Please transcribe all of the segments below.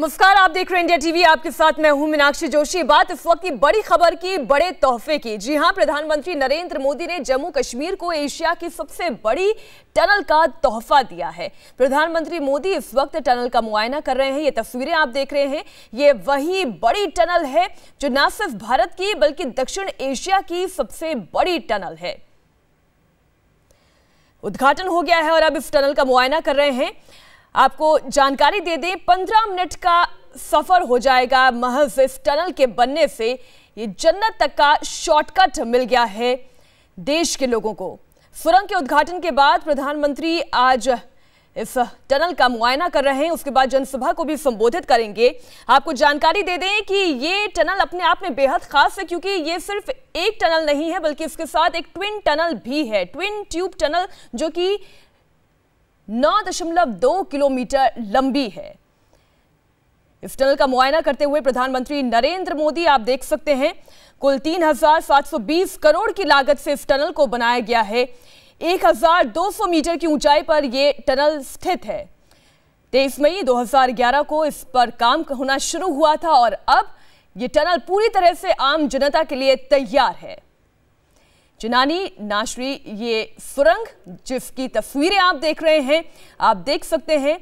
नमस्कार, आप देख रहे हैं इंडिया टीवी। आपके साथ मैं हूं मीनाक्षी जोशी। बात इस वक्त की बड़ी खबर की, बड़े तोहफे की। जी हां, प्रधानमंत्री नरेंद्र मोदी ने जम्मू कश्मीर को एशिया की सबसे बड़ी टनल का तोहफा दिया है। प्रधानमंत्री मोदी इस वक्त टनल का मुआयना कर रहे हैं। ये तस्वीरें आप देख रहे हैं, ये वही बड़ी टनल है जो न सिर्फ भारत की बल्कि दक्षिण एशिया की सबसे बड़ी टनल है। उद्घाटन हो गया है और अब इस टनल का मुआयना कर रहे हैं। आपको जानकारी दे दें, 15 मिनट का सफर हो जाएगा महज इस टनल के बनने से। ये जन्नत तक का शॉर्टकट मिल गया है देश के लोगों को। सुरंग के उद्घाटन के बाद प्रधानमंत्री आज इस टनल का मुआयना कर रहे हैं, उसके बाद जनसभा को भी संबोधित करेंगे। आपको जानकारी दे दें कि ये टनल अपने आप में बेहद खास है, क्योंकि ये सिर्फ एक टनल नहीं है बल्कि इसके साथ एक ट्विन टनल भी है, ट्विन ट्यूब टनल, जो कि 9.2 किलोमीटर लंबी है। इस टनल का मुआयना करते हुए प्रधानमंत्री नरेंद्र मोदी, आप देख सकते हैं, कुल 3,720 करोड़ की लागत से इस टनल को बनाया गया है। 1,200 मीटर की ऊंचाई पर यह टनल स्थित है। 23 मई 2011 को इस पर काम होना शुरू हुआ था और अब यह टनल पूरी तरह से आम जनता के लिए तैयार है। चिनानी नाशरी ये सुरंग, जिसकी तस्वीरें आप देख रहे हैं, आप देख सकते हैं,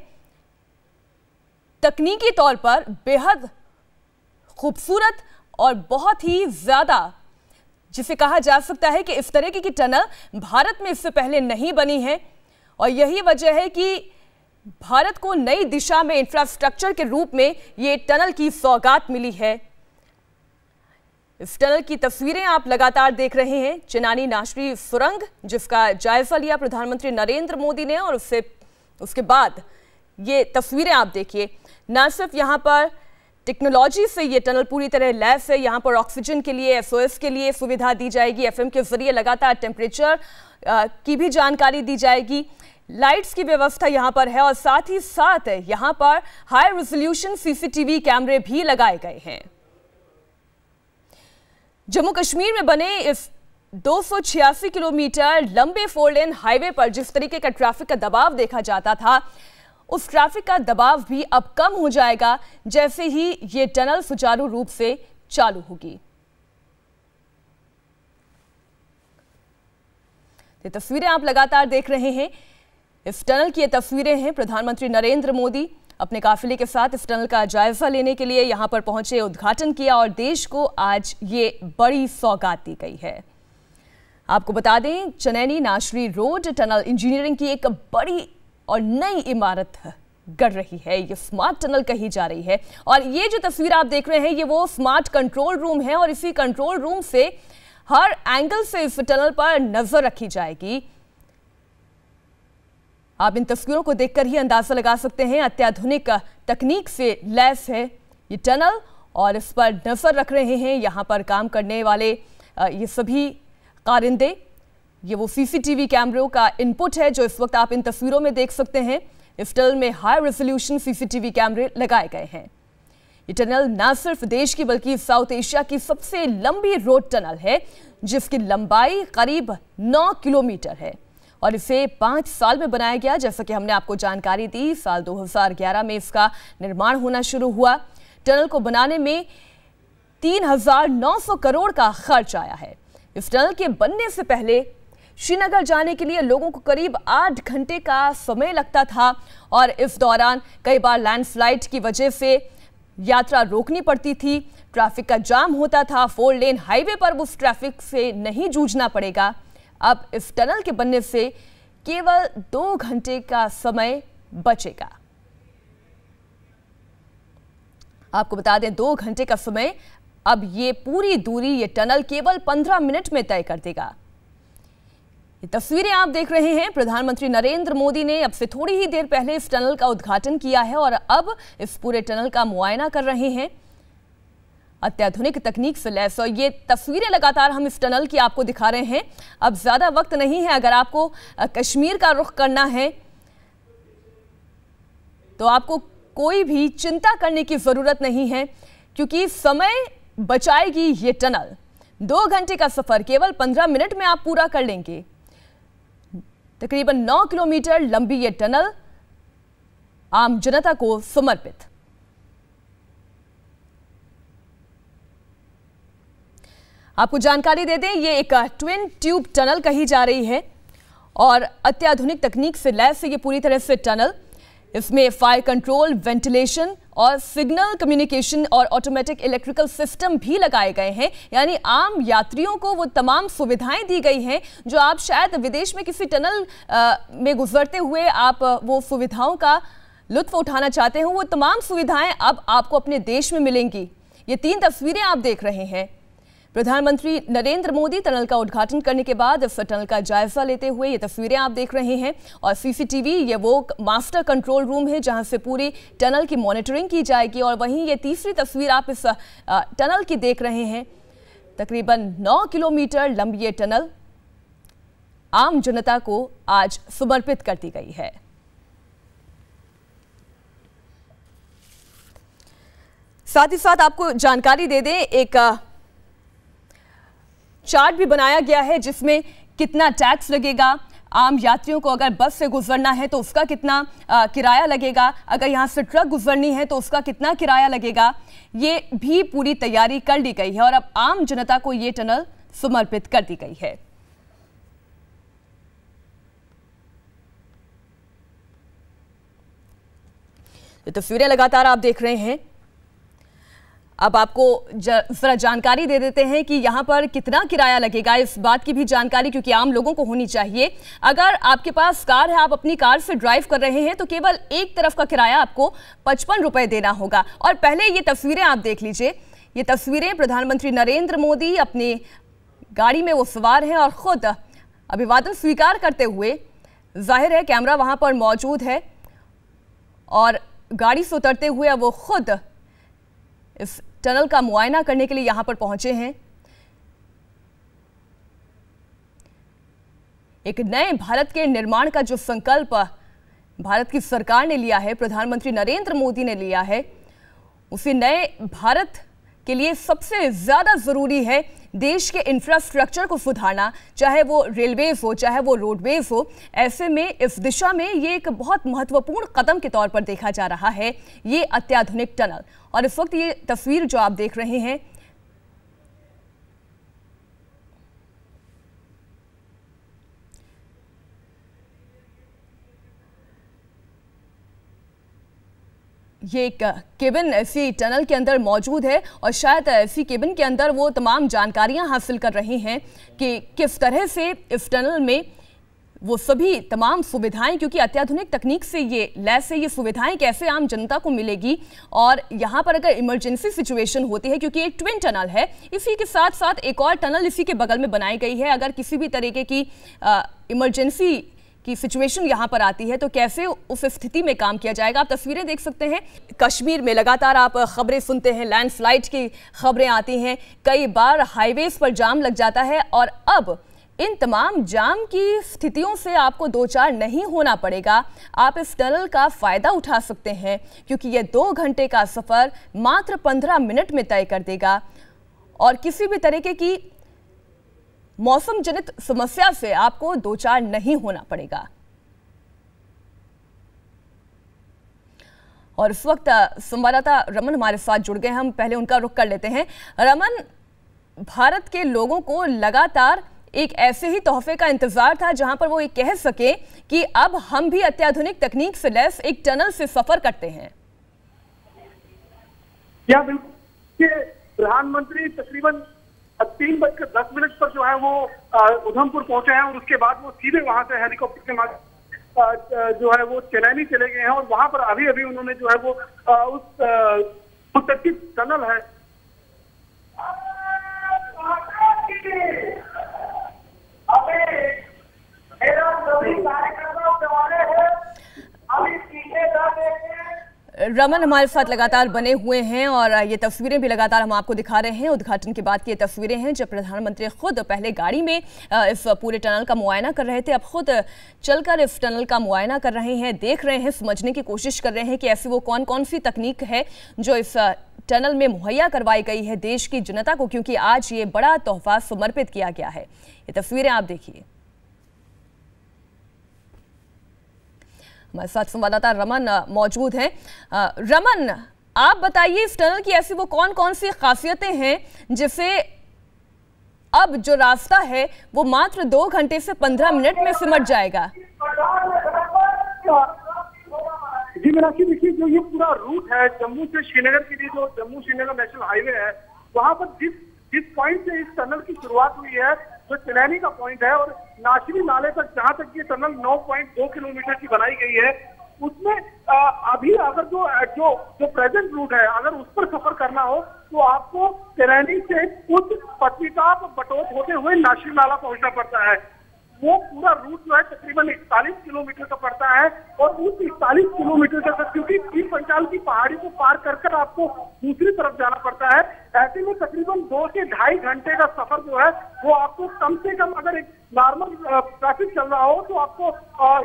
तकनीकी तौर पर बेहद खूबसूरत और बहुत ही ज्यादा, जिसे कहा जा सकता है कि इस तरह की टनल भारत में इससे पहले नहीं बनी है। और यही वजह है कि भारत को नई दिशा में इंफ्रास्ट्रक्चर के रूप में ये टनल की सौगात मिली है। इस टनल की तस्वीरें आप लगातार देख रहे हैं। चिनानी नाशरी सुरंग, जिसका जायजा लिया प्रधानमंत्री नरेंद्र मोदी ने, और उसके बाद ये तस्वीरें आप देखिए। न सिर्फ यहाँ पर टेक्नोलॉजी से ये टनल पूरी तरह लैस है, यहाँ पर ऑक्सीजन के लिए, SOS के लिए सुविधा दी जाएगी। FM के जरिए लगातार टेम्परेचर की भी जानकारी दी जाएगी। लाइट्स की व्यवस्था यहाँ पर है और साथ ही साथ यहाँ पर हाई रेजोल्यूशन CCTV कैमरे भी लगाए गए हैं। जम्मू कश्मीर में बने इस 286 किलोमीटर लंबे 4 लेन हाईवे पर जिस तरीके का ट्रैफिक का दबाव देखा जाता था, उस ट्रैफिक का दबाव भी अब कम हो जाएगा जैसे ही ये टनल सुचारू रूप से चालू होगी। ये तस्वीरें आप लगातार देख रहे हैं। इस टनल की ये तस्वीरें हैं। प्रधानमंत्री नरेंद्र मोदी अपने काफिले के साथ इस टनल का जायजा लेने के लिए यहां पर पहुंचे, उद्घाटन किया और देश को आज ये बड़ी सौगात दी गई है। आपको बता दें, Chenani Nashri road tunnel engineering की एक बड़ी और नई इमारत गढ़ रही है। ये स्मार्ट टनल कही जा रही है और ये जो तस्वीर आप देख रहे हैं, ये वो स्मार्ट कंट्रोल रूम है और इसी कंट्रोल रूम से हर एंगल से इस टनल पर नजर रखी जाएगी। आप इन तस्वीरों को देखकर ही अंदाजा लगा सकते हैं, अत्याधुनिक तकनीक से लैस है ये टनल और इस पर नजर रख रहे हैं यहाँ पर काम करने वाले ये सभी कारिंदे। ये वो CCTV कैमरों का इनपुट है जो इस वक्त आप इन तस्वीरों में देख सकते हैं। इस टनल में हाई रेजोल्यूशन CCTV कैमरे लगाए गए हैं। ये टनल न सिर्फ देश की बल्कि साउथ एशिया की सबसे लंबी रोड टनल है, जिसकी लंबाई करीब 9 किलोमीटर है और इसे 5 साल में बनाया गया। जैसा कि हमने आपको जानकारी दी, साल 2011 में इसका निर्माण होना शुरू हुआ। टनल को बनाने में 3,900 करोड़ का खर्च आया है। इस टनल के बनने से पहले श्रीनगर जाने के लिए लोगों को करीब 8 घंटे का समय लगता था और इस दौरान कई बार लैंडस्लाइड की वजह से यात्रा रोकनी पड़ती थी, ट्रैफिक का जाम होता था। 4 लेन हाईवे पर उस ट्रैफिक से नहीं जूझना पड़ेगा। अब इस टनल के बनने से केवल 2 घंटे का समय बचेगा। आपको बता दें, 2 घंटे का समय अब ये पूरी दूरी ये टनल केवल 15 मिनट में तय कर देगा। ये तस्वीरें आप देख रहे हैं। प्रधानमंत्री नरेंद्र मोदी ने अब से थोड़ी ही देर पहले इस टनल का उद्घाटन किया है और अब इस पूरे टनल का मुआयना कर रहे हैं। अत्याधुनिक तकनीक से लैस और ये तस्वीरें लगातार हम इस टनल की आपको दिखा रहे हैं। अब ज्यादा वक्त नहीं है, अगर आपको कश्मीर का रुख करना है तो आपको कोई भी चिंता करने की जरूरत नहीं है, क्योंकि समय बचाएगी ये टनल। 2 घंटे का सफर केवल 15 मिनट में आप पूरा कर लेंगे। तकरीबन 9 किलोमीटर लंबी ये टनल आम जनता को समर्पित। आपको जानकारी दे दें, ये एक ट्विन ट्यूब टनल कही जा रही है और अत्याधुनिक तकनीक से लैस है ये पूरी तरह से टनल। इसमें फायर कंट्रोल, वेंटिलेशन और सिग्नल कम्युनिकेशन और ऑटोमेटिक इलेक्ट्रिकल सिस्टम भी लगाए गए हैं। यानी आम यात्रियों को वो तमाम सुविधाएं दी गई हैं जो आप शायद विदेश में किसी टनल में गुजरते हुए आप वो सुविधाओं का लुत्फ उठाना चाहते हो, वो तमाम सुविधाएं अब आपको अपने देश में मिलेंगी। ये 3 तस्वीरें आप देख रहे हैं। प्रधानमंत्री नरेंद्र मोदी टनल का उद्घाटन करने के बाद इस टनल का जायजा लेते हुए ये तस्वीरें आप देख रहे हैं। और सीसीटीवी, ये वो मास्टर कंट्रोल रूम है जहां से पूरी टनल की मॉनिटरिंग की जाएगी। और वहीं ये तीसरी तस्वीर आप इस टनल की देख रहे हैं। तकरीबन 9 किलोमीटर लंबी ये टनल आम जनता को आज समर्पित कर दी गई है। साथ ही साथ आपको जानकारी दे दें, एक चार्ट भी बनाया गया है जिसमें कितना टैक्स लगेगा आम यात्रियों को। अगर बस से गुजरना है तो उसका कितना किराया लगेगा, अगर यहां से ट्रक गुजरनी है तो उसका कितना किराया लगेगा, ये भी पूरी तैयारी कर ली गई है और अब आम जनता को ये टनल समर्पित कर दी गई है। ये तस्वीरें लगातार आप देख रहे हैं। अब आपको जरा जानकारी दे देते हैं कि यहाँ पर कितना किराया लगेगा, इस बात की भी जानकारी क्योंकि आम लोगों को होनी चाहिए। अगर आपके पास कार है, आप अपनी कार से ड्राइव कर रहे हैं तो केवल एक तरफ का किराया आपको 55 रुपए देना होगा। और पहले ये तस्वीरें आप देख लीजिए। ये तस्वीरें प्रधानमंत्री नरेंद्र मोदी अपनी गाड़ी में वो सवार हैं और खुद अभिवादन स्वीकार करते हुए, जाहिर है कैमरा वहां पर मौजूद है, और गाड़ी से उतरते हुए वो खुद इस टनल का मुआयना करने के लिए यहां पर पहुंचे हैं। एक नए भारत के निर्माण का जो संकल्प भारत की सरकार ने लिया है, प्रधानमंत्री नरेंद्र मोदी ने लिया है, उसी नए भारत के लिए सबसे ज्यादा जरूरी है देश के इंफ्रास्ट्रक्चर को सुधारना, चाहे वो रेलवेज हो, चाहे वो रोडवेज हो। ऐसे में इस दिशा में ये एक बहुत महत्वपूर्ण कदम के तौर पर देखा जा रहा है ये अत्याधुनिक टनल। और इस वक्त ये तस्वीर जो आप देख रहे हैं, ये एक केबिन ऐसी टनल के अंदर मौजूद है और शायद ऐसी केबिन के अंदर वो तमाम जानकारियां हासिल कर रहे हैं कि किस तरह से इस टनल में वो सभी तमाम सुविधाएं, क्योंकि अत्याधुनिक तकनीक से ये लैस है, ये सुविधाएं कैसे आम जनता को मिलेगी। और यहाँ पर अगर इमरजेंसी सिचुएशन होती है, क्योंकि एक ट्विन टनल है, इसी के साथ साथ एक और टनल इसी के बगल में बनाई गई है, अगर किसी भी तरीके की इमरजेंसी की सिचुएशन यहां पर आती है तो कैसे उस स्थिति में काम किया जाएगा। आप तस्वीरें देख सकते हैं। कश्मीर में लगातार आप खबरें सुनते हैं, लैंडस्लाइड की खबरें आती हैं, कई बार हाईवेज पर जाम लग जाता है और अब इन तमाम जाम की स्थितियों से आपको दो चार नहीं होना पड़ेगा। आप इस टनल का फायदा उठा सकते हैं क्योंकि यह 2 घंटे का सफर मात्र 15 मिनट में तय कर देगा और किसी भी तरीके की मौसम जनित समस्या से आपको दो चार नहीं होना पड़ेगा। और इस वक्त संवाददाता रमन हमारे साथ जुड़ गए, हम पहले उनका रुख कर लेते हैं। रमन, भारत के लोगों को लगातार एक ऐसे ही तोहफे का इंतजार था जहां पर वो ये कह सके कि अब हम भी अत्याधुनिक तकनीक से लैस एक टनल से सफर करते हैं। क्या बिल्कुल, प्रधानमंत्री तकरीबन 3:10 पर जो है वो उधमपुर पहुंचे हैं और उसके बाद वो सीधे वहां से हेलीकॉप्टर के माध्यम जो है वो चेन्नई चले गए हैं और वहां पर अभी अभी उन्होंने जो है वो उस टनल है रमन हमारे साथ लगातार बने हुए हैं और ये तस्वीरें भी लगातार हम आपको दिखा रहे हैं। उद्घाटन के बाद की ये तस्वीरें हैं जब प्रधानमंत्री खुद पहले गाड़ी में इस पूरे टनल का मुआयना कर रहे थे, अब खुद चलकर इस टनल का मुआयना कर रहे हैं, देख रहे हैं, समझने की कोशिश कर रहे हैं कि ऐसी वो कौन कौन सी तकनीक है जो इस टनल में मुहैया करवाई गई है देश की जनता को, क्योंकि आज ये बड़ा तोहफा समर्पित किया गया है। ये तस्वीरें आप देखिए। हमारे साथ संवाददाता रमन मौजूद हैं। रमन, आप बताइए इस टनल की ऐसी वो कौन कौन सी खासियतें हैं जिसे अब जो रास्ता है वो मात्र 2 घंटे से 15 मिनट में सिमट जाएगा। जी मीनाक्षी, देखिए जो ये पूरा रूट है जम्मू से श्रीनगर के लिए, जो जम्मू श्रीनगर नेशनल हाईवे है, वहां पर जिस पॉइंट से इस टनल की शुरुआत हुई है, जो चिनैनी का पॉइंट है, और नाशरी नाले तक जहां तक ये टनल 9.2 किलोमीटर की बनाई गई है, उसमें अभी अगर जो प्रेजेंट रूट है, अगर उस पर सफर करना हो तो आपको चिनैनी से कुछ पत्नीटाप बटोत होते हुए नाशरी नाला पहुंचना पड़ता है। वो पूरा रूट जो है तकरीबन 41 किलोमीटर का पड़ता है, और उस 41 किलोमीटर का, क्योंकि पीर पंचाल की पहाड़ी को पार कर आपको दूसरी तरफ जाना पड़ता है, ऐसे में तकरीबन 2 से 2.5 घंटे का सफर जो है वो आपको कम से कम, अगर एक नॉर्मल ट्रैफिक चल रहा हो तो आपको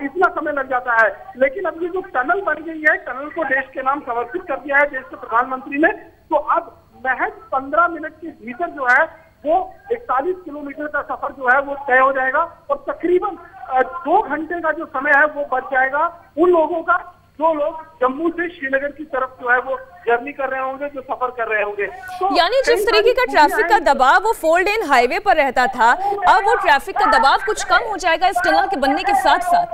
इतना समय लग जाता है। लेकिन अब ये जो टनल बन गई है, टनल को देश के नाम समर्पित कर दिया है देश के प्रधानमंत्री ने, तो अब महज 15 मिनट के भीतर जो है वो 41 किलोमीटर का सफर जो है वो तय हो जाएगा, और तकरीबन 2 घंटे का जो समय है वो बच जाएगा उन लोगों का जो लोग जम्मू से श्रीनगर की तरफ जो है वो जर्नी कर रहे होंगे, जो सफर कर रहे होंगे। तो यानी जिस तरीके का ट्रैफिक का दबाव वो 4 लेन हाईवे पर रहता था, अब वो ट्रैफिक का दबाव कुछ कम हो जाएगा इस टनल के बनने के साथ साथ।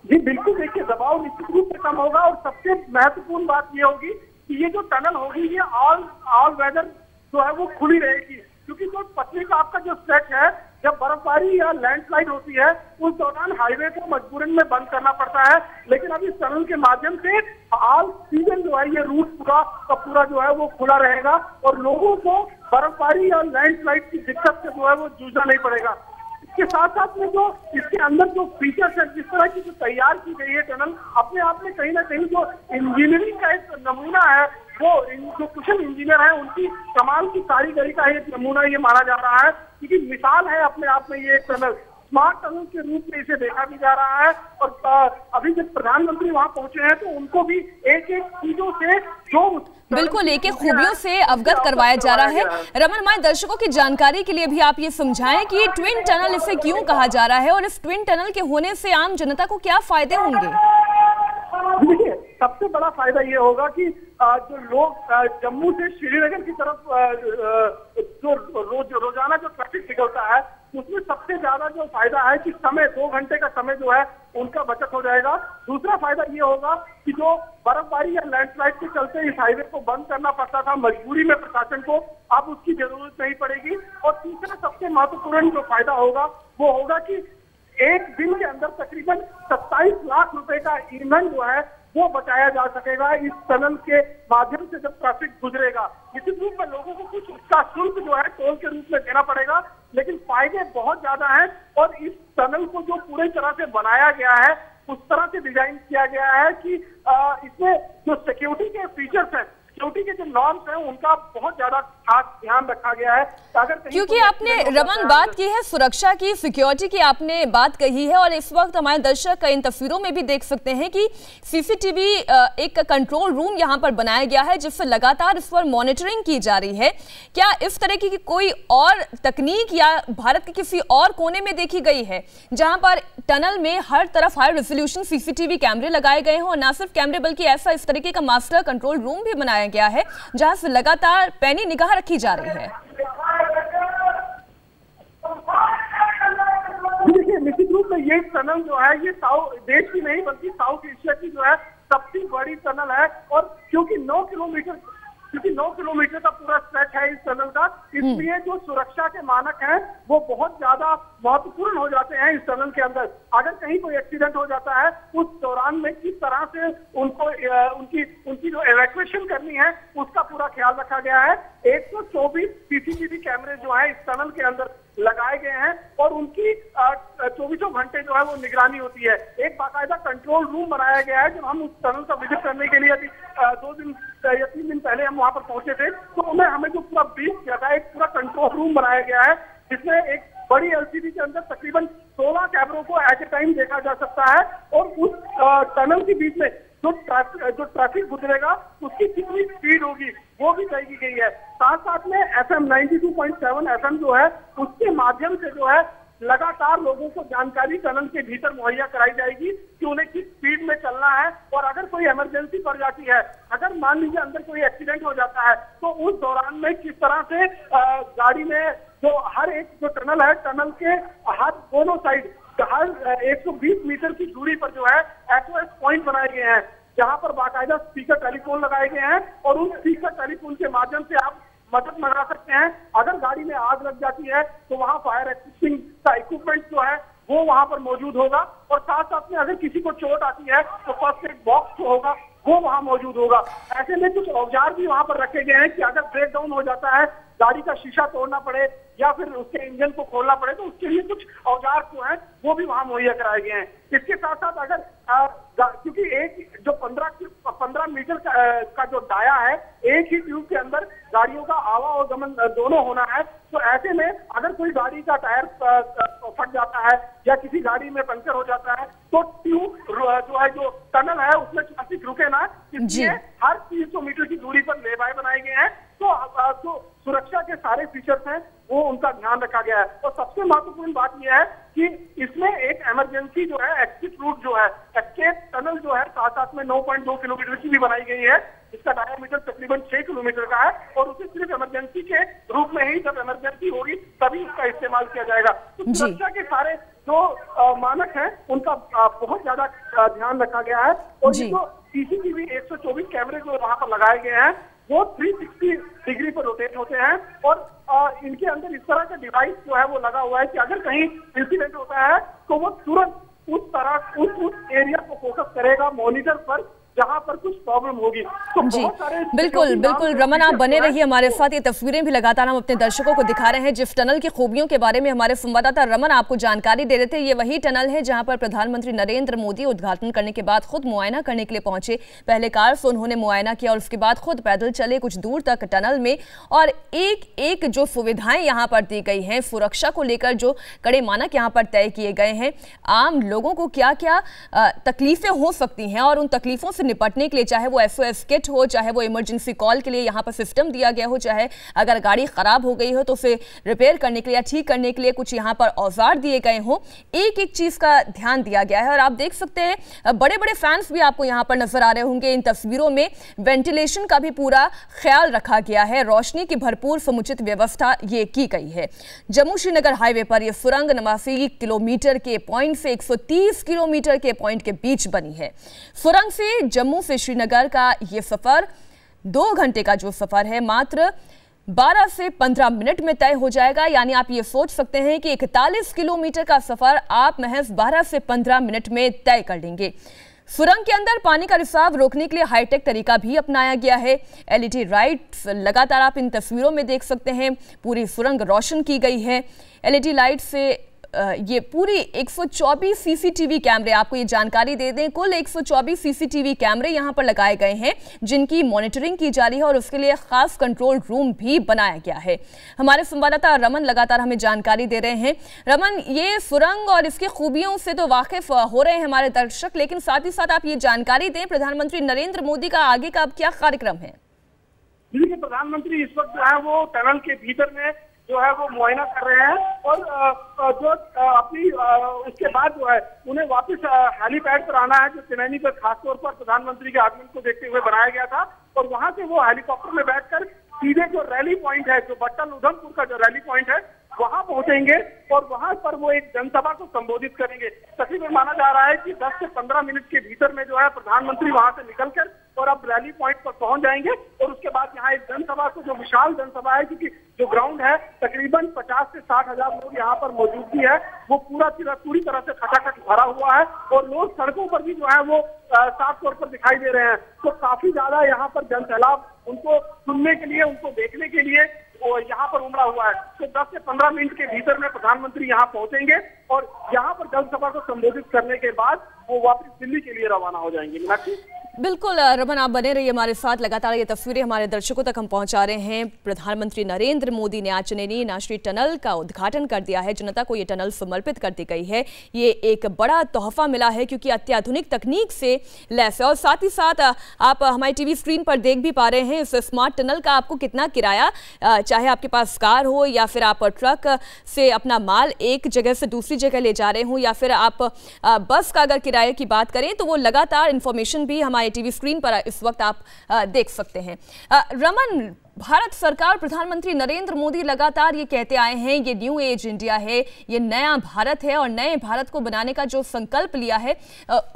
जी बिल्कुल, देखिए दबाव निश्चित रूप से कम होगा, और सबसे महत्वपूर्ण बात ये होगी कि ये जो टनल होगी ये ऑल वेदर जो है वो खुली रहेगी, क्योंकि जो पत्नीटाप का जो स्ट्रेच है, जब बर्फबारी या लैंडस्लाइड होती है उस दौरान हाईवे को मजबूरन में बंद करना पड़ता है। लेकिन अब इस टनल के माध्यम से ऑल सीजन जो है ये रूट पूरा का पूरा जो है वो खुला रहेगा, और लोगों को बर्फबारी या लैंडस्लाइड की दिक्कत से जो है वो जूझना नहीं पड़ेगा। इसके साथ साथ में जो इसके अंदर जो फीचर्स है, जिस तरह की जो तैयार की गई है टनल, अपने आप में कहीं ना कहीं जो इंजीनियरिंग का एक नमूना है, वो जो कुशल इंजीनियर है उनकी कमाल की कारीगरी का एक नमूना ये माना जा रहा है, क्योंकि मिसाल है अपने आप में ये एक टनल, स्मार्ट टनल के रूप में इसे देखा भी जा रहा है। और अभी जब प्रधानमंत्री वहां पहुंचे हैं तो उनको भी एक एक चीजों से जो बिल्कुल एक एक खूबियों से अवगत करवाया जा रहा है। रमन, हमारे दर्शकों की जानकारी के लिए भी आप ये समझाएं कि ट्विन टनल इसे क्यों कहा जा रहा है, और इस ट्विन टनल के होने से आम जनता को क्या फायदे होंगे? देखिए, सबसे बड़ा फायदा ये होगा कि जो लोग जम्मू से श्रीनगर की तरफ जो रोजाना जो ट्रैफिक निकलता है, उसमें सबसे ज्यादा जो फायदा है कि समय 2 घंटे का समय जो है उनका बचत हो जाएगा। दूसरा फायदा ये होगा कि जो बर्फबारी या लैंडस्लाइड के चलते इस हाईवे को बंद करना पड़ता था मजबूरी में प्रशासन को, अब उसकी जरूरत नहीं पड़ेगी। और तीसरा सबसे महत्वपूर्ण जो फायदा होगा वो होगा कि एक दिन के अंदर तकरीबन 27 लाख रुपए का ईंधन जो है वो बचाया जा सकेगा इस टनल के माध्यम से जब ट्रैफिक गुजरेगा। निश्चित रूप में लोगों को कुछ उसका शुल्क जो है टोल के रूप में देना पड़ेगा, लेकिन फायदे बहुत ज्यादा हैं। और इस टनल को जो पूरी तरह से बनाया गया है, उस तरह से डिजाइन किया गया है कि इसमें जो सिक्योरिटी के फीचर्स हैं, सिक्योरिटी के जो नॉर्म्स हैं, उनका बहुत ज्यादा खास ध्यान रखा गया है। अगर क्योंकि आपने रमन बात की है सुरक्षा की, सिक्योरिटी की आपने बात कही है, और इस वक्त हमारे दर्शक इन तस्वीरों में भी देख सकते हैं कि सीसीटीवी एक कंट्रोल रूम यहां पर बनाया गया है, जिससे लगातार इस पर मॉनिटरिंग की जा रही है। क्या इस तरह की कोई और तकनीक या भारत के किसी और कोने में देखी गई है जहां पर टनल में हर तरफ हाई रेजोल्यूशन सीसीटीवी कैमरे लगाए गए हैं, और न सिर्फ कैमरे बल्कि ऐसा इस तरीके का मास्टर कंट्रोल रूम भी बनाया गया है जहां से लगातार पैनी निगाह रखी जा रही है? देखिए, निश्चित रूप में ये टनल जो है ये देश की नहीं बल्कि साउथ एशिया की जो है सबसे बड़ी टनल है। और क्योंकि 9 किलोमीटर का पूरा स्ट्रेच है इस टनल का, इसलिए जो सुरक्षा के मानक हैं वो बहुत ज्यादा महत्वपूर्ण हो जाते हैं इस टनल के अंदर। अगर कहीं कोई एक्सीडेंट हो जाता है उस दौरान में किस तरह से उनको उनकी जो एवैक्यूएशन करनी है उसका पूरा ख्याल रखा गया है। 124 सीसीटीवी कैमरे जो है इस टनल के अंदर लगाए गए हैं, और उनकी 24 घंटे जो है वो निगरानी होती है। एक बाकायदा कंट्रोल रूम बनाया गया है। जब हम उस टनल का विजिट करने के लिए अभी 2 दिन या 3 दिन पहले हम वहां पर पहुंचे थे, तो हमें जो पूरा ब्रीफ किया था, एक पूरा कंट्रोल रूम बनाया गया है जिसमें एक बड़ी एलसीडी के अंदर तकरीबन 16 कैमरों को एट ए टाइम देखा जा सकता है। और उस टनल के बीच में जो ट्रैफिक गुजरेगा उसकी कितनी स्पीड होगी वो भी तय की गई है। साथ साथ में FM 92.7 FM जो है उसके माध्यम से जो है लगातार लोगों को जानकारी टनल के भीतर मुहैया कराई जाएगी कि उन्हें किस स्पीड में चलना है, और अगर कोई इमरजेंसी पड़ जाती है, अगर मान लीजिए अंदर कोई एक्सीडेंट हो जाता है तो उस दौरान में किस तरह से गाड़ी में जो हर एक जो टनल है, टनल के हर दोनों साइड हर 120 मीटर की दूरी पर जो है SOS पॉइंट बनाए गए हैं, जहां पर बाकायदा स्पीकर टेलीफोन लगाए गए हैं और उन स्पीकर टेलीफोन के माध्यम से आप मदद मंगा सकते हैं। अगर गाड़ी में आग लग जाती है तो वहां फायर एक्सटिंग्विशिंग का इक्विपमेंट जो है वो वहां पर मौजूद होगा और साथ साथ में अगर किसी को चोट आती है तो फर्स्ट एड बॉक्स जो होगा वो वहां मौजूद होगा। ऐसे में कुछ औजार भी वहां पर रखे गए हैं कि अगर ब्रेक डाउन हो जाता है, गाड़ी का शीशा तोड़ना पड़े या फिर उसके इंजन को खोलना पड़े तो उसके लिए कुछ औजार जो है वो भी वहां मुहैया कराए गए हैं। इसके साथ साथ अगर क्योंकि एक जो 15 मीटर का जो डाया है, एक ही ट्यूब के अंदर गाड़ियों का आवागमन दोनों होना है, तो ऐसे में अगर कोई गाड़ी का टायर फट जाता है या किसी गाड़ी में पंचर हो जाता है तो ट्यूब जो है जो टनल है उसमें ट्रैफिक रुके ना, इसलिए हर 300 मीटर की दूरी पर लेबाय बनाए गए हैं। तो सुरक्षा के सारे फीचर्स हैं वो उनका ध्यान रखा गया है। और सबसे महत्वपूर्ण बात यह है कि इसमें एक इमरजेंसी जो है एग्जिट रूट जो है, एस्केप टनल जो है साथ में 9.2 किलोमीटर की भी बनाई गई है, जिसका डायमीटर तकरीबन 6 किलोमीटर का है और उसे सिर्फ इमरजेंसी के रूप में ही जब इमरजेंसी होगी तभी उसका इस्तेमाल किया जाएगा। तो सुरक्षा के सारे जो मानक है उनका बहुत ज्यादा ध्यान रखा गया है। और ये जो CCTV 124 कैमरे जो वहां पर लगाए गए हैं वो 360 डिग्री पर रोटेट होते हैं और इनके अंदर इस तरह का डिवाइस जो है वो लगा हुआ है कि अगर कहीं इंसिडेंट होता है तो वो तुरंत उस एरिया को फोकस करेगा मॉनिटर पर जहां पर कुछ प्रॉब्लम होगी। तो बहुत सारे बिल्कुल रमन, आप बने रहिए हमारे साथ। ये तस्वीरें भी लगातार हम अपने दर्शकों को दिखा रहे हैं। जिस टनल की खूबियों के बारे में हमारे संवाददाता रमन आपको जानकारी दे रहे थे, ये वही टनल है जहां पर प्रधानमंत्री नरेंद्र मोदी उद्घाटन करने के बाद खुद मुआयना करने के लिए पहुंचे। पहले कार से उन्होंने मुआयना किया और उसके बाद खुद पैदल चले कुछ दूर तक टनल में, और एक एक जो सुविधाएं यहाँ पर दी गई हैं, सुरक्षा को लेकर जो कड़े मानक यहाँ पर तय किए गए हैं, आम लोगों को क्या क्या तकलीफें हो सकती हैं और उन तकलीफों से निपटने के लिए चाहे वो SOS किट हो, चाहे वो इमरजेंसी कॉल के लिए यहाँ पर सिस्टम दिया गया हो, चाहे अगर गाड़ी खराब हो गई हो तो उसे रिपेयर करने के लिए या ठीक करने के लिए कुछ यहाँ पर औजार दिए गए हो, एक एक चीज का ध्यान दिया गया है। और आप देख सकते हैं बड़े बड़े फैंस भी आपको यहाँ पर नजर आ रहे होंगे इन तस्वीरों में। वेंटिलेशन का भी पूरा ख्याल रखा गया है, रोशनी की भरपूर समुचित व्यवस्था ये की गई है। जम्मू श्रीनगर हाईवे पर यह सुरंग 89 किलोमीटर के पॉइंट से 130 किलोमीटर के पॉइंट के बीच बनी है। सुरंग से जम्मू से श्रीनगर का ये सफर 2 घंटे का जो सफर है मात्र 12 से 15 मिनट में तय हो जाएगा। यानी आप ये सोच सकते हैं कि 41 किलोमीटर का सफर आप महज 12 से 15 मिनट में तय कर लेंगे। सुरंग के अंदर पानी का रिसाव रोकने के लिए हाईटेक तरीका भी अपनाया गया है। LED लाइट्स लगातार आप इन तस्वीरों में देख सकते हैं, पूरी सुरंग रोशन की गई है LED लाइट से। ये पूरी 124 CCTV कैमरे, आपको ये जानकारी दे दें, कुल 124 CCTV कैमरे यहाँ पर लगाए गए हैं जिनकी मॉनिटरिंग की जा रही है और उसके लिए खास कंट्रोल रूम भी बनाया गया है। हमारे संवाददाता रमन लगातार हमें जानकारी दे रहे हैं। रमन, ये सुरंग और इसकी खूबियों से तो वाकिफ हो रहे हैं हमारे दर्शक, लेकिन साथ ही साथ आप ये जानकारी दें प्रधानमंत्री नरेंद्र मोदी का आगे का अब क्या कार्यक्रम है? प्रधानमंत्री इस वक्त जो है वो टनल के भीतर में जो है वो मुआयना कर रहे हैं और जो अपनी उसके बाद जो है उन्हें वापस हेलीपैड पर आना है, जो चेन्नई पर खासतौर पर प्रधानमंत्री के आगमन को देखते हुए बनाया गया था। और वहां से वो हेलीकॉप्टर में बैठकर सीधे जो रैली पॉइंट है, जो बट्टल उधमपुर का जो रैली पॉइंट है, वहां पहुंचेंगे और वहां पर वो एक जनसभा को संबोधित करेंगे। तकरीबन माना जा रहा है कि 10 से 15 मिनट के भीतर में जो है प्रधानमंत्री वहां से निकलकर और अब रैली पॉइंट पर पहुंच जाएंगे और उसके बाद यहाँ एक जनसभा को, जो विशाल जनसभा है क्योंकि जो ग्राउंड है तकरीबन 50 से 60 हजार लोग यहाँ पर मौजूदगी है, वो पूरी तरह से खचाखच भरा हुआ है और लोग सड़कों पर भी जो है वो साफ तौर पर दिखाई दे रहे हैं। तो काफी ज्यादा यहाँ पर जनसैलाब उनको सुनने के लिए, उनको देखने के लिए वो यहाँ पर उमड़ा हुआ है। तो 10 से 15 मिनट के भीतर में प्रधानमंत्री यहाँ पहुंचेंगे और यहाँ पर जनसभा को संबोधित करने के बाद वो वापस दिल्ली के लिए रवाना हो जाएंगे। मीनाक्षी, बिल्कुल रमन, आप बने रहिए हमारे साथ। लगातार ये तस्वीरें हमारे दर्शकों तक हम पहुंचा रहे हैं। प्रधानमंत्री नरेंद्र मोदी ने आज चेन्नई राष्ट्रीय टनल का उद्घाटन कर दिया है। जनता को ये टनल समर्पित कर दी गई है। ये एक बड़ा तोहफा मिला है क्योंकि अत्याधुनिक तकनीक से लैस है और साथ ही साथ आप हमारी टीवी स्क्रीन पर देख भी पा रहे हैं इस स्मार्ट टनल का आपको कितना किराया, चाहे आपके पास कार हो या फिर आप ट्रक से अपना माल एक जगह से दूसरी जगह ले जा रहे हों या फिर आप बस का अगर किराए की बात करें तो वो लगातार इंफॉर्मेशन भी हमारे टीवी स्क्रीन पर इस वक्त आप देख सकते हैं। रमन, भारत सरकार, प्रधानमंत्री नरेंद्र मोदी लगातार ये कहते आए हैं ये न्यू एज इंडिया है, ये नया भारत है और नए भारत को बनाने का जो संकल्प लिया है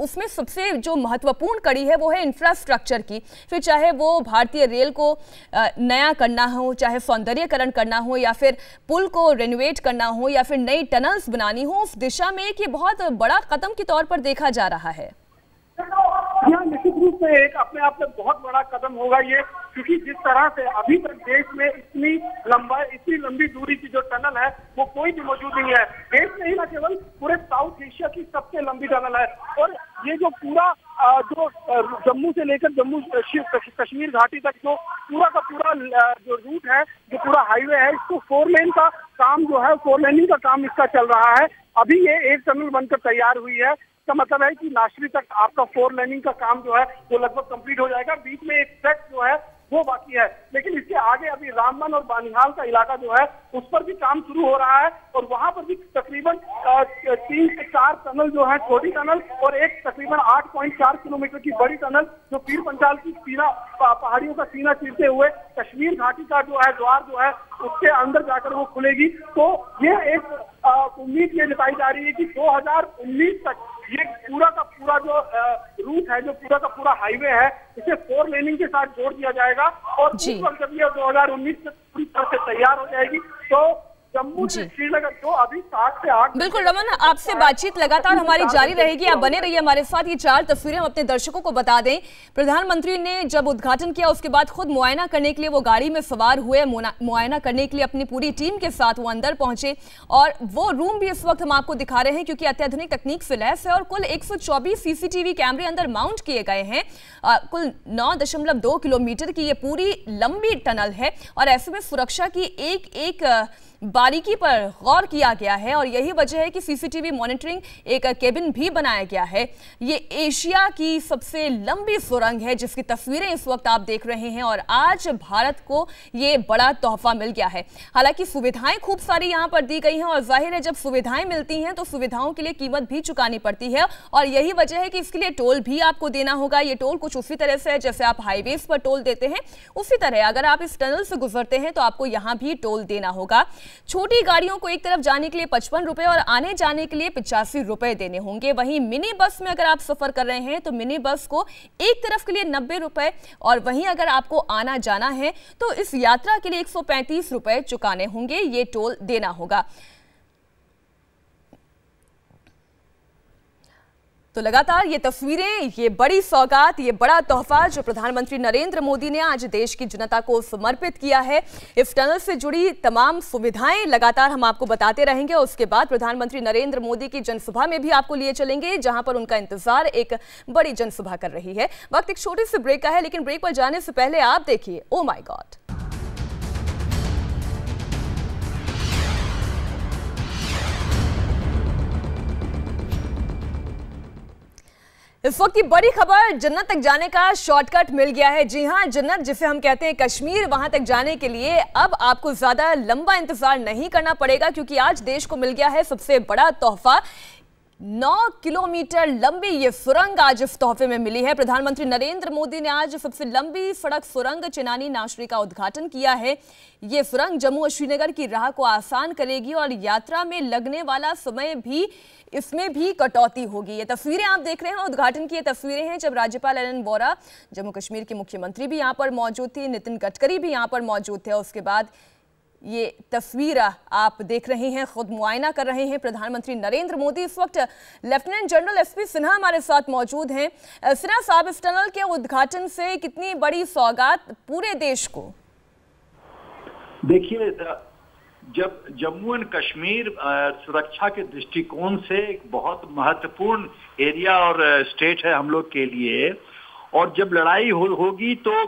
उसमें सबसे जो महत्वपूर्ण कड़ी है वो है इंफ्रास्ट्रक्चर की। फिर चाहे वो भारतीय रेल को नया करना हो, चाहे सौंदर्यकरण करना हो या फिर पुल को रेनोवेट करना हो या फिर नई टनल्स बनानी हो, उस दिशा में एक ये बहुत बड़ा कदम के तौर पर देखा जा रहा है। यह निश्चित रूप से एक अपने आप में बहुत बड़ा कदम होगा ये, क्योंकि जिस तरह से अभी तक देश में इतनी लंबी दूरी की जो टनल है वो कोई भी मौजूद नहीं है। देश में ही न केवल पूरे साउथ एशिया की सबसे लंबी टनल है। और ये जो पूरा जो जम्मू से लेकर जम्मू कश्मीर घाटी तक जो पूरा का पूरा जो रूट है, जो पूरा हाईवे है, इसको 4 लेन का काम जो है, 4 लेनिंग का काम इसका चल रहा है। अभी ये एक टनल बनकर तैयार हुई है। इसका मतलब है कि नाशरी तक आपका 4 लेनिंग का काम जो है वो लगभग कंप्लीट हो जाएगा। बीच में एक सेट जो है वो बाकी है, लेकिन इसके आगे अभी रामबन और बानिहाल का इलाका जो है उस पर भी काम शुरू हो रहा है और वहां पर भी तकरीबन 3 से 4 टनल जो है, छोटी टनल और एक तकरीबन 8.4 किलोमीटर की बड़ी टनल जो पीर पंचाल की सीना पहाड़ियों का सीना चीरते हुए कश्मीर घाटी का जो है द्वार जो है उसके अंदर जाकर वो खुलेगी। तो ये एक उम्मीद ये जताई जा रही है कि 2019 तक ये पूरा का पूरा जो रूट है, जो पूरा का पूरा हाईवे है, इसे 4 लेनिंग के साथ जोड़ दिया जाएगा और उस वक्त जब ये 2019 तक पूरी तरह से तैयार हो जाएगी तो जम्मू से श्रीनगर जो अभी 7 से 8। बिल्कुल रमन, आपसे बातचीत लगातार हमारी जारी रहेगी, आप बने रहिए हमारे साथ। ये 4 तस्वीरें हम अपने दर्शकों को बता दें। प्रधानमंत्री ने जब उद्घाटन किया उसके बाद खुद मुआयना करने के लिए वो गाड़ी में सवार हुए, मुआयना करने के लिए अपनी पूरी टीम के साथ वो अंदर पहुंचे और वो रूम भी इस वक्त हम आपको दिखा रहे हैं क्योंकि अत्याधुनिक तकनीक से लैस है और कुल 124 सीसीटीवी कैमरे अंदर माउंट किए गए हैं। कुल 9.2 किलोमीटर की ये पूरी लंबी टनल है और ऐसे में सुरक्षा की एक एक बारीकी पर गौर किया गया है और यही वजह है कि सीसीटीवी मॉनिटरिंग एक केबिन भी बनाया गया है। ये एशिया की सबसे लंबी सुरंग है जिसकी तस्वीरें इस वक्त आप देख रहे हैं और आज भारत को ये बड़ा तोहफा मिल गया है। हालांकि सुविधाएं खूब सारी यहां पर दी गई हैं और जाहिर है जब सुविधाएं मिलती हैं तो सुविधाओं के लिए कीमत भी चुकानी पड़ती है और यही वजह है कि इसके लिए टोल भी आपको देना होगा। ये टोल कुछ उसी तरह से है जैसे आप हाईवेज पर टोल देते हैं, उसी तरह अगर आप इस टनल से गुजरते हैं तो आपको यहां भी टोल देना होगा। छोटी गाड़ियों को एक तरफ जाने के लिए 55 रुपए और आने जाने के लिए 85 रुपए देने होंगे। वहीं मिनी बस में अगर आप सफर कर रहे हैं तो मिनी बस को एक तरफ के लिए 90 रुपए और वहीं अगर आपको आना जाना है तो इस यात्रा के लिए 135 रुपए चुकाने होंगे, ये टोल देना होगा। तो लगातार ये तस्वीरें, ये बड़ी सौगात, ये बड़ा तोहफा जो प्रधानमंत्री नरेंद्र मोदी ने आज देश की जनता को समर्पित किया है। इस टनल से जुड़ी तमाम सुविधाएं लगातार हम आपको बताते रहेंगे। उसके बाद प्रधानमंत्री नरेंद्र मोदी की जनसभा में भी आपको लिए चलेंगे जहां पर उनका इंतजार एक बड़ी जनसभा कर रही है। वक्त एक छोटे से ब्रेक का है, लेकिन ब्रेक पर जाने से पहले आप देखिए, ओ माय गॉड, इस वक्त की बड़ी खबर, जन्नत तक जाने का शॉर्टकट मिल गया है। जी हां, जन्नत जिसे हम कहते हैं कश्मीर, वहां तक जाने के लिए अब आपको ज्यादा लंबा इंतजार नहीं करना पड़ेगा क्योंकि आज देश को मिल गया है सबसे बड़ा तोहफा। 9 किलोमीटर लंबी ये सुरंग आज इस तोहफे में मिली है। प्रधानमंत्री नरेंद्र मोदी ने आज सबसे लंबी सड़क सुरंग चिनानी नाशरी का उद्घाटन किया है। ये सुरंग जम्मू और श्रीनगर की राह को आसान करेगी और यात्रा में लगने वाला समय भी इसमें भी कटौती होगी। ये तस्वीरें आप देख रहे हैं, उद्घाटन की ये तस्वीरें हैं जब राज्यपाल एन वोरा, जम्मू कश्मीर के मुख्यमंत्री भी यहाँ पर मौजूद थे, नितिन गडकरी भी यहाँ पर मौजूद थे। उसके बाद ये तस्वीर आप देख रहे हैं, खुद मुआयना कर रहे हैं प्रधानमंत्री नरेंद्र मोदी। इस वक्त लेफ्टिनेंट जनरल एसपी सिन्हा हमारे साथ मौजूद हैं। सिन्हा साहब, इस टनल के उद्घाटन से कितनी बड़ी सौगात पूरे देश को? देखिए, जब जम्मू एंड कश्मीर सुरक्षा के दृष्टिकोण से एक बहुत महत्वपूर्ण एरिया और स्टेट है हम लोग के लिए, और जब लड़ाई होगी तो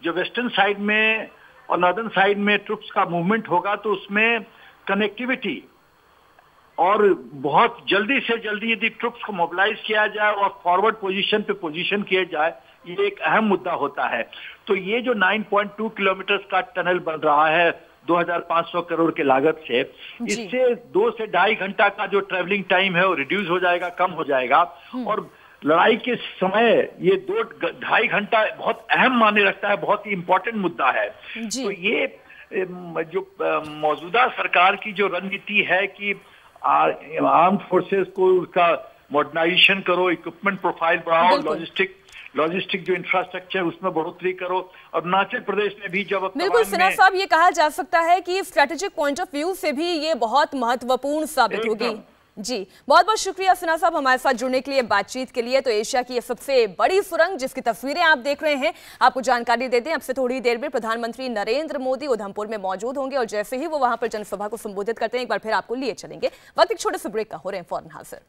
जो वेस्टर्न साइड में और नॉर्दर्न साइड में ट्रुप्स का मूवमेंट होगा तो उसमें कनेक्टिविटी और बहुत जल्दी से जल्दी यदि ट्रुप्स को मोबिलाइज किया जाए और फॉरवर्ड पोजीशन पे पोजीशन किया जाए, ये एक अहम मुद्दा होता है। तो ये जो 9.2 किलोमीटर का टनल बन रहा है 2500 करोड़ के लागत से। इससे 2 से 2.5 घंटा का जो ट्रेवलिंग टाइम है वो रिड्यूस हो जाएगा, कम हो जाएगा। और लड़ाई के समय ये 2-2.5 घंटा बहुत अहम माने रखता है, बहुत ही इंपॉर्टेंट मुद्दा है। तो ये जो मौजूदा सरकार की जो रणनीति है कि आर्म्ड फोर्सेस को उसका मॉडर्नाइजेशन करो, इक्विपमेंट प्रोफाइल बढ़ाओ, लॉजिस्टिक जो इंफ्रास्ट्रक्चर उसमें बढ़ोतरी करो। और अरुणाचल प्रदेश में भी जब बिल्कुल सिन्हा साहब, ये कहा जा सकता है कि स्ट्रेटेजिक पॉइंट ऑफ व्यू से भी ये बहुत महत्वपूर्ण साबित होगी। जी, बहुत बहुत शुक्रिया सिन्हा साहब हमारे साथ जुड़ने के लिए, बातचीत के लिए। तो एशिया की ये सबसे बड़ी सुरंग जिसकी तस्वीरें आप देख रहे हैं, आपको जानकारी देते हैं, अब से थोड़ी देर में प्रधानमंत्री नरेंद्र मोदी उधमपुर में मौजूद होंगे और जैसे ही वो वहां पर जनसभा को संबोधित करते हैं एक बार फिर आपको लिए चलेंगे। वक्त एक छोटे से ब्रेक का, हो रहे हैं फौरन हाजिर।